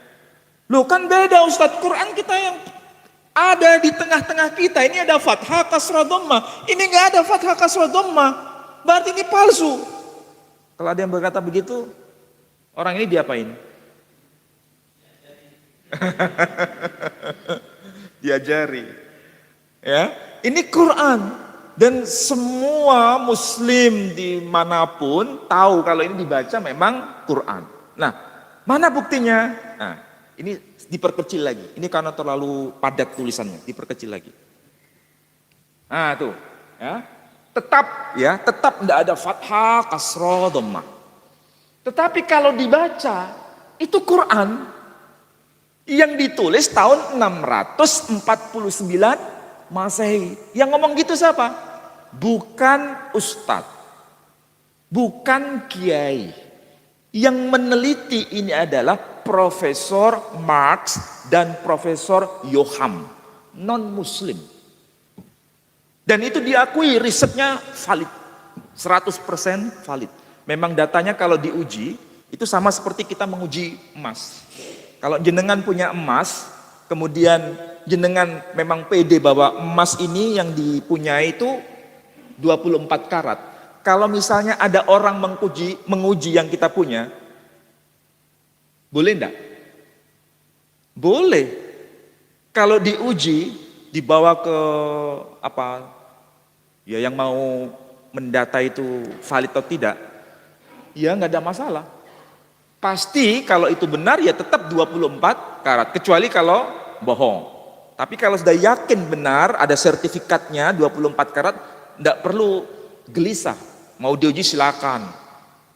Speaker 1: loh kan beda Ustadz, Quran kita yang ada di tengah-tengah kita, ini ada fathah kasrah dhamma, ini nggak ada fathah kasrah dhamma, berarti ini palsu. Kalau ada yang berkata begitu, orang ini diapain? Diajari. Ya, ini Quran dan semua Muslim dimanapun tahu kalau ini dibaca memang Quran. Nah, mana buktinya? Nah, ini diperkecil lagi. Ini karena terlalu padat tulisannya, diperkecil lagi. Nah, tuh, ya. Tetap tidak ada fathah, kasroh, dhammah. Tetapi kalau dibaca itu Quran yang ditulis tahun 649 Masehi. Yang ngomong gitu siapa? Bukan ustadz, bukan kiai. Yang meneliti ini adalah Profesor Marx dan Profesor Yoham, non-muslim. Dan itu diakui risetnya valid, 100% valid. Memang datanya kalau diuji, itu sama seperti kita menguji emas. Kalau jenengan punya emas, kemudian jenengan memang pede bahwa emas ini yang dipunyai itu 24 karat. Kalau misalnya ada orang menguji yang kita punya, boleh enggak? Boleh. Kalau diuji, dibawa ke ya yang mau mendata itu valid atau tidak, ya nggak ada masalah. Pasti kalau itu benar ya tetap 24 karat, kecuali kalau bohong. Tapi kalau sudah yakin benar, ada sertifikatnya 24 karat, enggak perlu gelisah. Mau diuji silakan.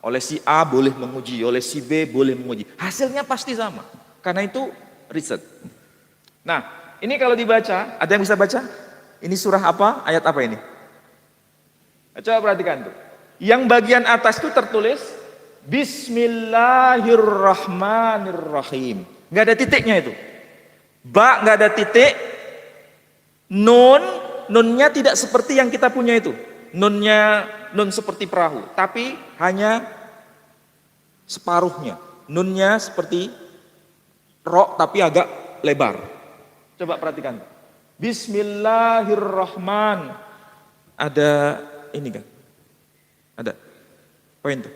Speaker 1: Oleh si A boleh menguji, oleh si B boleh menguji. Hasilnya pasti sama. Karena itu riset. Nah, ini kalau dibaca, ada yang bisa baca? Ini surah apa? Ayat apa ini? Coba perhatikan tuh. Yang bagian atas itu tertulis Bismillahirrahmanirrahim. Nggak ada titiknya itu. Ba nggak ada titik. Nunnya tidak seperti yang kita punya itu. Nun seperti perahu, tapi hanya separuhnya. Nunnya seperti ro tapi agak lebar. Coba perhatikan. Bismillahirrahman. Ada ini kan? Ada poin tuh.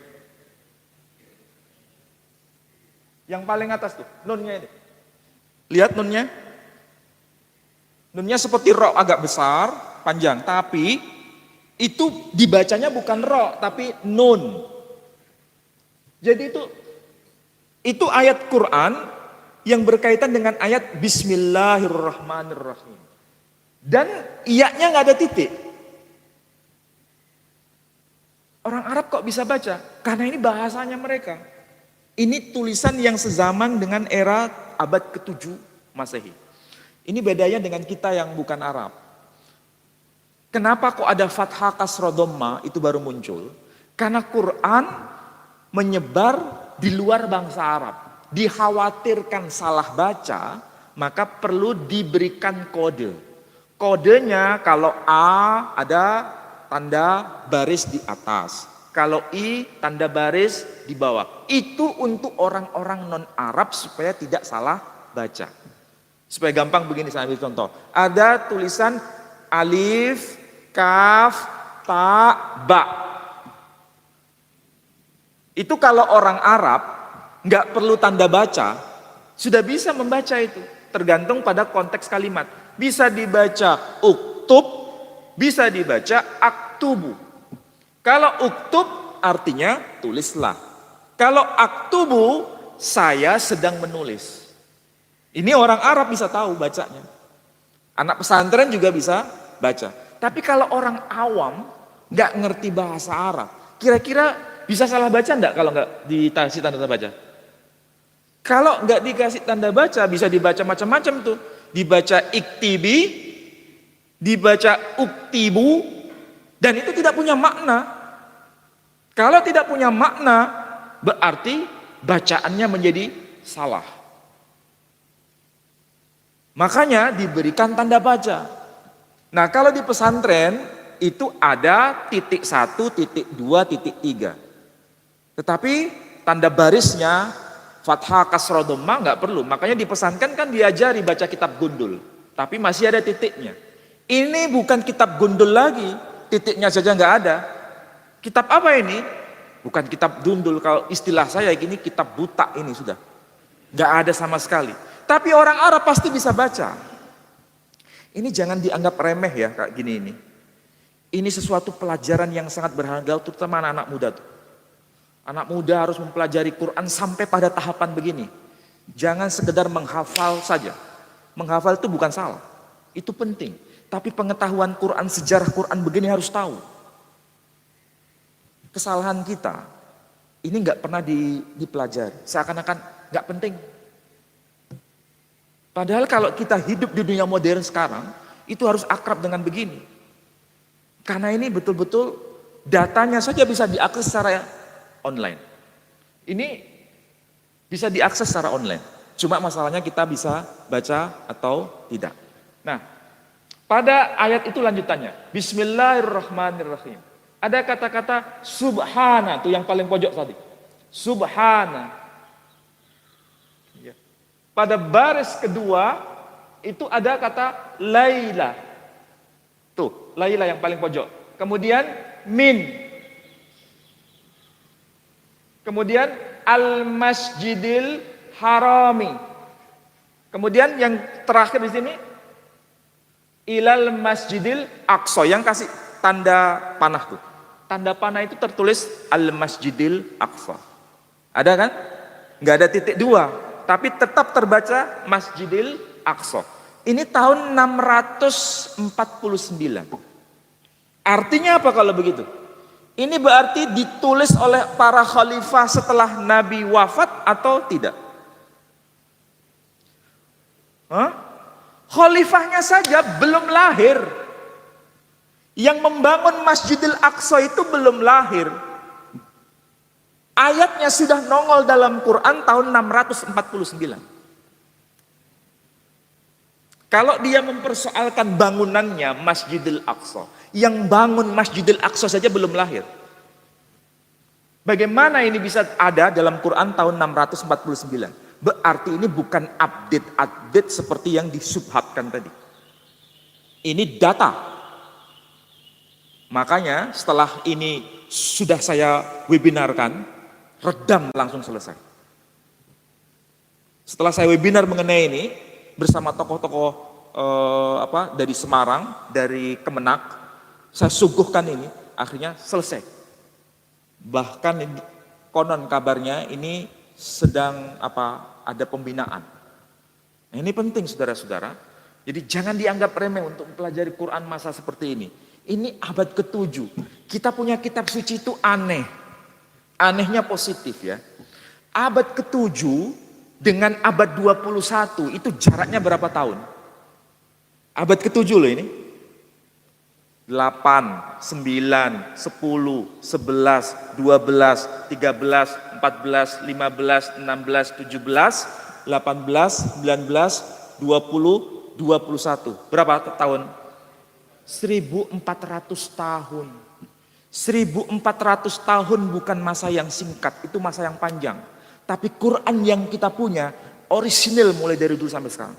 Speaker 1: Yang paling atas tuh, nunnya ini. Lihat nunnya. Nunnya seperti ro agak besar, panjang, tapi itu dibacanya bukan ro tapi nun. Jadi itu ayat Quran yang berkaitan dengan ayat Bismillahirrahmanirrahim. Dan iya-nya nggak ada titik. Orang Arab kok bisa baca? Karena ini bahasanya mereka. Ini tulisan yang sezaman dengan era abad ke-7 Masehi. Ini bedanya dengan kita yang bukan Arab. Kenapa kok ada fathah kasroh dhamma itu baru muncul? Karena Quran menyebar di luar bangsa Arab. Dikhawatirkan salah baca, maka perlu diberikan kode. Kodenya kalau A ada tanda baris di atas. Kalau I tanda baris di bawah. Itu untuk orang-orang non-Arab supaya tidak salah baca. Supaya gampang begini saya ambil contoh. Ada tulisan alif, kaf, ta, ba. Itu kalau orang Arab nggak perlu tanda baca, sudah bisa membaca itu. Tergantung pada konteks kalimat. Bisa dibaca uktub, bisa dibaca aktubu. Kalau uktub artinya tulislah. Kalau aktubu saya sedang menulis. Ini orang Arab bisa tahu bacanya. Anak pesantren juga bisa baca. Tapi kalau orang awam nggak ngerti bahasa Arab, kira-kira bisa salah baca enggak kalau nggak dikasih tanda baca? Kalau nggak dikasih tanda baca bisa dibaca macam-macam tuh. Dibaca iktibi, dibaca uktibu, dan itu tidak punya makna. Kalau tidak punya makna, berarti bacaannya menjadi salah. Makanya diberikan tanda baca. Nah kalau di pesantren itu ada titik 1, titik 2, titik 3. Tetapi tanda barisnya fathah kasroh dhamma nggak perlu. Makanya di pesantren kan diajari baca kitab gundul. Tapi masih ada titiknya. Ini bukan kitab gundul lagi. Titiknya saja nggak ada. Kitab apa ini? Bukan kitab gundul. Kalau istilah saya ini kitab buta ini sudah. Nggak ada sama sekali. Tapi orang Arab pasti bisa baca. Ini jangan dianggap remeh ya kayak gini ini. Ini sesuatu pelajaran yang sangat berharga terutama anak-anak muda tuh. Anak muda harus mempelajari Quran sampai pada tahapan begini. Jangan sekedar menghafal saja. Menghafal itu bukan salah. Itu penting. Tapi pengetahuan Quran, sejarah Quran begini harus tahu. Kesalahan kita ini nggak pernah dipelajari. Seakan-akan nggak penting. Padahal kalau kita hidup di dunia modern sekarang, itu harus akrab dengan begini. Karena ini betul-betul datanya saja bisa diakses secara online. Ini bisa diakses secara online. Cuma masalahnya kita bisa baca atau tidak. Nah, pada ayat itu lanjutannya. Bismillahirrahmanirrahim. Ada kata-kata subhana, itu yang paling pojok tadi. Subhana. Pada baris kedua itu ada kata laila. Tuh, laila yang paling pojok. Kemudian min. Kemudian al-masjidil harami. Kemudian yang terakhir di sini ilal masjidil aqsa, yang kasih tanda panah tuh. Tanda panah itu tertulis al-masjidil aqsa. Ada kan? Enggak ada titik dua. Tapi tetap terbaca Masjidil Aqsa. Ini tahun 649. Artinya apa kalau begitu? Ini berarti ditulis oleh para khalifah setelah Nabi wafat atau tidak? Hah? Khalifahnya saja belum lahir. Yang membangun Masjidil Aqsa itu belum lahir. Ayatnya sudah nongol dalam Quran tahun 649. Kalau dia mempersoalkan bangunannya Masjidil Aqsa, yang bangun Masjidil Aqsa saja belum lahir. Bagaimana ini bisa ada dalam Quran tahun 649? Berarti ini bukan update seperti yang disubhatkan tadi. Ini data. Makanya setelah ini sudah saya webinarkan, redam langsung selesai. Setelah saya webinar mengenai ini bersama tokoh-tokoh dari Semarang, dari Kemenak, saya suguhkan ini, akhirnya selesai. Bahkan konon kabarnya ini sedang ada pembinaan. Nah, ini penting saudara-saudara. Jadi jangan dianggap remeh untuk mempelajari Quran masa seperti ini. Ini abad ke-7. Kita punya kitab suci itu aneh. Anehnya positif ya. Abad ke-7 dengan abad 21 itu jaraknya berapa tahun? Abad ke-7 loh ini. 8, 9, 10, 11, 12, 13, 14, 15, 16, 17, 18, 19, 20, 21. Berapa tahun? 1400 tahun. 1400 tahun bukan masa yang singkat, itu masa yang panjang. Tapi Quran yang kita punya orisinil mulai dari dulu sampai sekarang.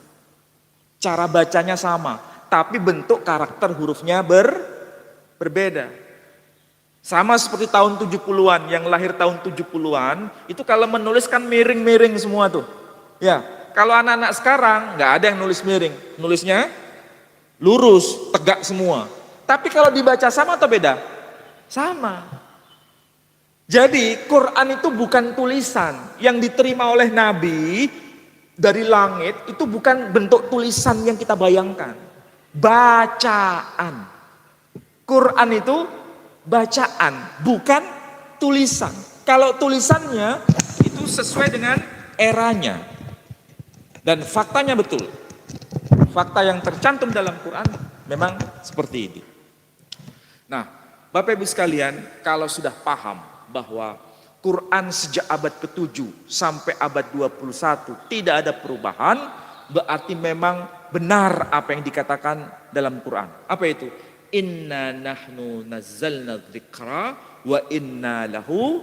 Speaker 1: Cara bacanya sama, tapi bentuk karakter hurufnya berbeda. Sama seperti tahun 70-an, yang lahir tahun 70-an, itu kalau menulis kan miring-miring semua tuh. Ya, kalau anak-anak sekarang nggak ada yang nulis miring, nulisnya lurus, tegak semua. Tapi kalau dibaca sama atau beda? Sama. Jadi Quran itu bukan tulisan yang diterima oleh Nabi dari langit, itu bukan bentuk tulisan yang kita bayangkan. Bacaan. Quran itu bacaan, bukan tulisan. Kalau tulisannya itu sesuai dengan eranya. Dan faktanya betul. Fakta yang tercantum dalam Quran memang seperti ini. Nah, Bapak Ibu sekalian, kalau sudah paham bahwa Quran sejak abad ke-7 sampai abad 21 tidak ada perubahan, berarti memang benar apa yang dikatakan dalam Quran. Apa itu? Inna nahnu nazzalna dzikra wa inna lahu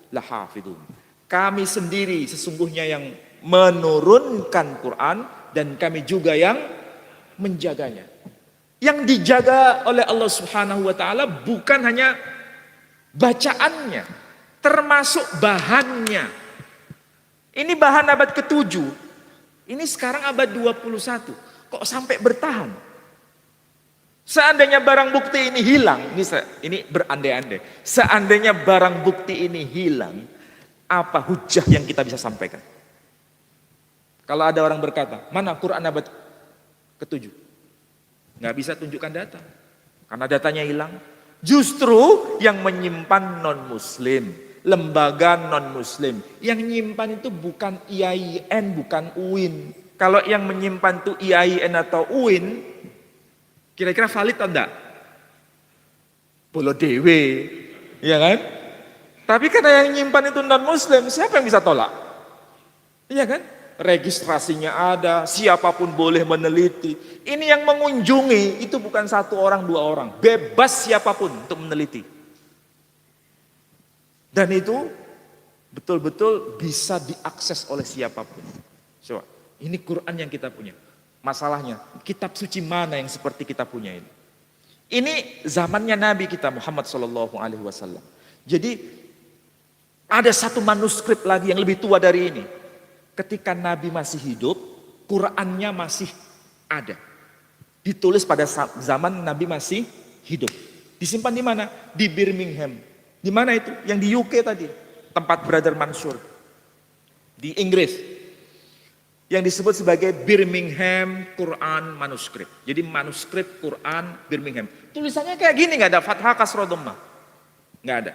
Speaker 1: lahafidun. Kami sendiri sesungguhnya yang menurunkan Quran dan kami juga yang menjaganya. Yang dijaga oleh Allah Subhanahu wa taala bukan hanya bacaannya, termasuk bahannya. Ini bahan abad ke-7. Ini sekarang abad 21. Kok sampai bertahan? Seandainya barang bukti ini hilang, ini berandai-andai. Seandainya barang bukti ini hilang, apa hujah yang kita bisa sampaikan? Kalau ada orang berkata, mana Quran abad ke-7? Nggak bisa tunjukkan data, karena datanya hilang. Justru yang menyimpan non-muslim, lembaga non-muslim. Yang menyimpan itu bukan IAIN, bukan UIN. Kalau yang menyimpan itu IAIN atau UIN, kira-kira valid atau enggak? Bolo dewe, ya kan? Tapi karena yang menyimpan itu non-muslim, siapa yang bisa tolak? Iya kan? Registrasinya ada, siapapun boleh meneliti. Ini yang mengunjungi, itu bukan satu orang, dua orang. Bebas siapapun untuk meneliti. Dan itu betul-betul bisa diakses oleh siapapun. Coba, ini Quran yang kita punya. Masalahnya, kitab suci mana yang seperti kita punya ini? Ini zamannya Nabi kita Muhammad SAW. Jadi ada satu manuskrip lagi yang lebih tua dari ini. Ketika Nabi masih hidup, Qurannya masih ada. Ditulis pada zaman Nabi masih hidup. Disimpan di mana? Di Birmingham. Di mana itu? Yang di UK tadi, tempat Brother Mansur. Di Inggris. Yang disebut sebagai Birmingham Quran Manuskrip. Jadi manuskrip Quran Birmingham. Tulisannya kayak gini, nggak ada fathah kasroh dhammah. Nggak ada.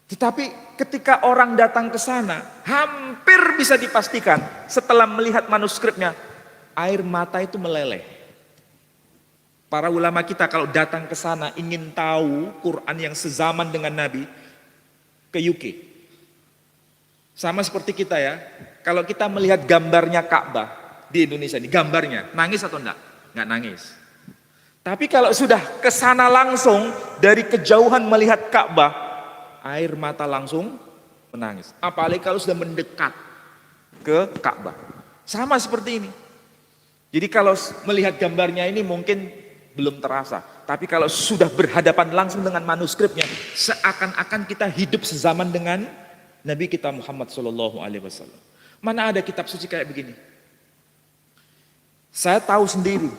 Speaker 1: Tetapi ketika orang datang ke sana, hampir bisa dipastikan setelah melihat manuskripnya, air mata itu meleleh. Para ulama kita kalau datang ke sana ingin tahu Quran yang sezaman dengan Nabi, ke UK. Sama seperti kita ya, kalau kita melihat gambarnya Ka'bah di Indonesia ini, gambarnya, nangis atau enggak? Enggak nangis. Tapi kalau sudah ke sana langsung, dari kejauhan melihat Ka'bah, air mata langsung menangis. Apalagi kalau sudah mendekat ke Ka'bah. Sama seperti ini. Jadi kalau melihat gambarnya ini mungkin belum terasa. Tapi kalau sudah berhadapan langsung dengan manuskripnya, seakan-akan kita hidup sezaman dengan Nabi kita Muhammad SAW. Mana ada kitab suci kayak begini? Saya tahu sendiri,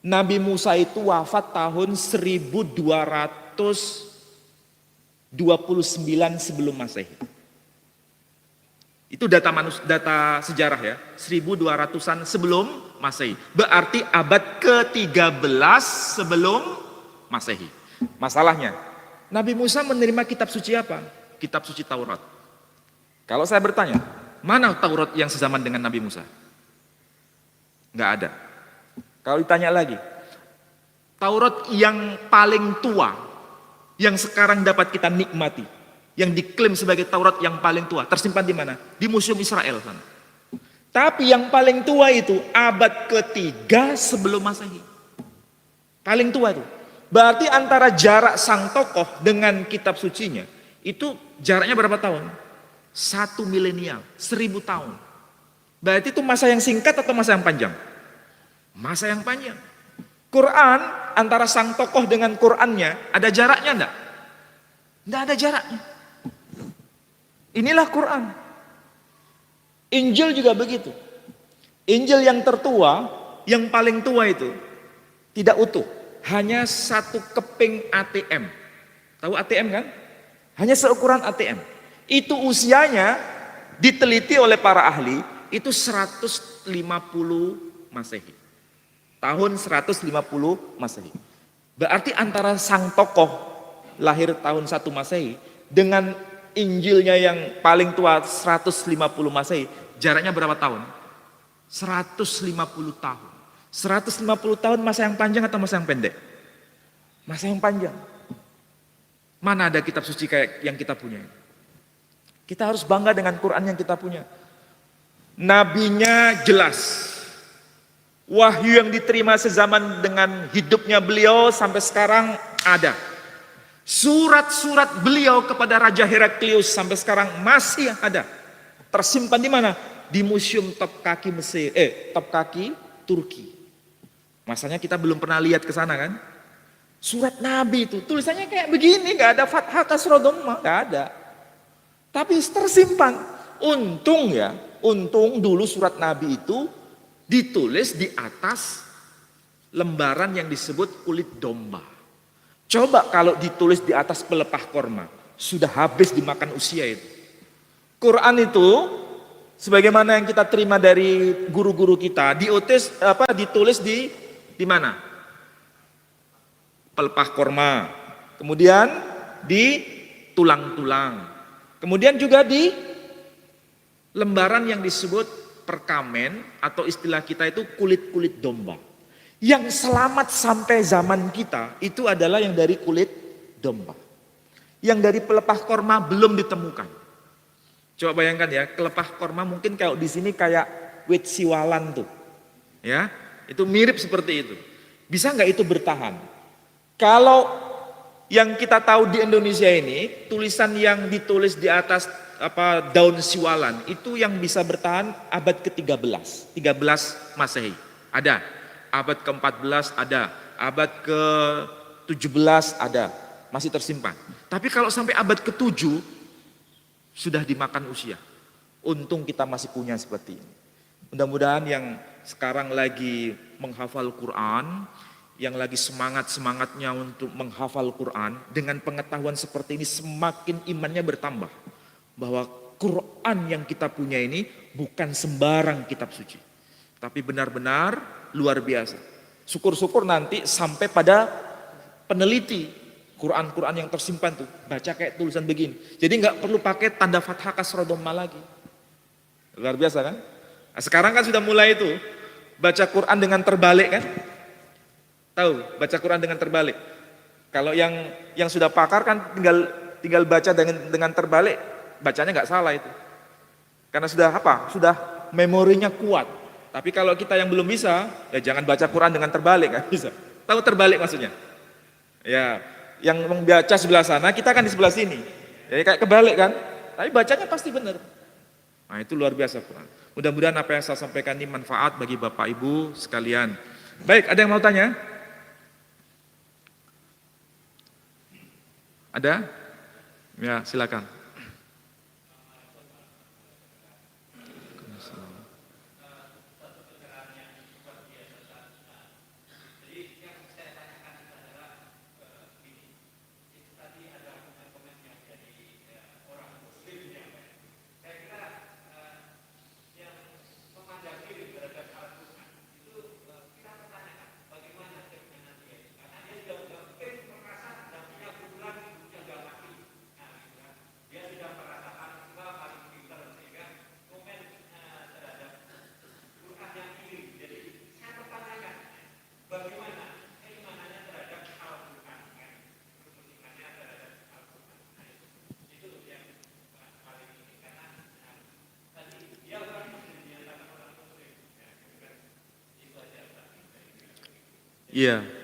Speaker 1: Nabi Musa itu wafat tahun 1229 sebelum Masehi. Itu data sejarah ya, 1200-an sebelum Masehi. Berarti abad ke-13 sebelum Masehi. Masalahnya, Nabi Musa menerima kitab suci apa? Kitab suci Taurat. Kalau saya bertanya, mana Taurat yang sezaman dengan Nabi Musa? Enggak ada. Kalau ditanya lagi, Taurat yang paling tua, yang sekarang dapat kita nikmati, yang diklaim sebagai Taurat yang paling tua, tersimpan di mana? Di Museum Israel sana. Tapi yang paling tua itu abad ke-3 sebelum Masehi. Paling tua itu. Berarti antara jarak sang tokoh dengan kitab sucinya, itu jaraknya berapa tahun? 1 milenial, 1000 tahun. Berarti itu masa yang singkat atau masa yang panjang? Masa yang panjang. Quran, antara sang tokoh dengan Qurannya, ada jaraknya enggak? Enggak ada jaraknya. Inilah Quran. Injil juga begitu. Injil yang tertua, yang paling tua itu, tidak utuh. Hanya 1 keping ATM. Tahu ATM kan? Hanya seukuran ATM. Itu usianya diteliti oleh para ahli, itu 150 Masehi. Tahun 150 Masehi. Berarti antara sang tokoh lahir tahun 1 Masehi dengan Injilnya yang paling tua 150 Masehi, jaraknya berapa tahun? 150 tahun. 150 tahun masa yang panjang atau masa yang pendek? Masa yang panjang. Mana ada kitab suci kayak yang kita punya? Kita harus bangga dengan Quran yang kita punya. Nabinya jelas. Wahyu yang diterima sezaman dengan hidupnya beliau sampai sekarang ada. Surat-surat beliau kepada Raja Heraklius sampai sekarang masih ada. Tersimpan di mana? Di Museum Topkaki Topkaki Turki. Masanya kita belum pernah lihat ke sana kan? Surat Nabi itu tulisannya kayak begini, nggak ada fathah kasroh dhamma, nggak ada. Tapi tersimpan. Untung dulu surat Nabi itu ditulis di atas lembaran yang disebut kulit domba. Coba kalau ditulis di atas pelepah korma, sudah habis dimakan usia itu. Quran itu sebagaimana yang kita terima dari guru-guru kita, ditulis di mana? Pelepah korma. Kemudian di tulang-tulang. Kemudian juga di lembaran yang disebut perkamen atau istilah kita itu kulit-kulit domba. Yang selamat sampai zaman kita itu adalah yang dari kulit domba. Yang dari pelepah korma belum ditemukan. Coba bayangkan ya, pelepah korma mungkin kalau di sini kayak wit siwalan tuh. Ya, itu mirip seperti itu. Bisa nggak itu bertahan? Kalau yang kita tahu di Indonesia ini, tulisan yang ditulis di atas daun siwalan itu yang bisa bertahan abad ke-13, 13 Masehi. Ada. Abad ke-14 ada, abad ke-17 ada, masih tersimpan. Tapi kalau sampai abad ke-7 sudah dimakan usia. Untung kita masih punya seperti ini. Mudah-mudahan yang sekarang lagi menghafal Quran, yang lagi semangat-semangatnya untuk menghafal Quran, dengan pengetahuan seperti ini semakin imannya bertambah. Bahwa Quran yang kita punya ini bukan sembarang kitab suci. Tapi benar-benar luar biasa. Syukur-syukur nanti sampai pada peneliti Quran-Quran yang tersimpan tuh, baca kayak tulisan begini. Jadi nggak perlu pakai tanda fathah kasroh dhamma lagi. Luar biasa kan? Nah, sekarang kan sudah mulai itu baca Quran dengan terbalik kan? Tahu baca Quran dengan terbalik. Kalau yang sudah pakar kan tinggal baca dengan terbalik, bacanya nggak salah itu. Karena sudah apa? Sudah memorinya kuat. Tapi kalau kita yang belum bisa, ya jangan baca Quran dengan terbalik kan bisa. Tahu terbalik maksudnya? Ya, yang membaca sebelah sana, kita kan di sebelah sini. Jadi kayak kebalik kan? Tapi bacanya pasti benar. Nah, itu luar biasa Quran. Mudah-mudahan apa yang saya sampaikan ini manfaat bagi Bapak Ibu sekalian. Baik, ada yang mau tanya? Ada? Ya, silakan. Iya.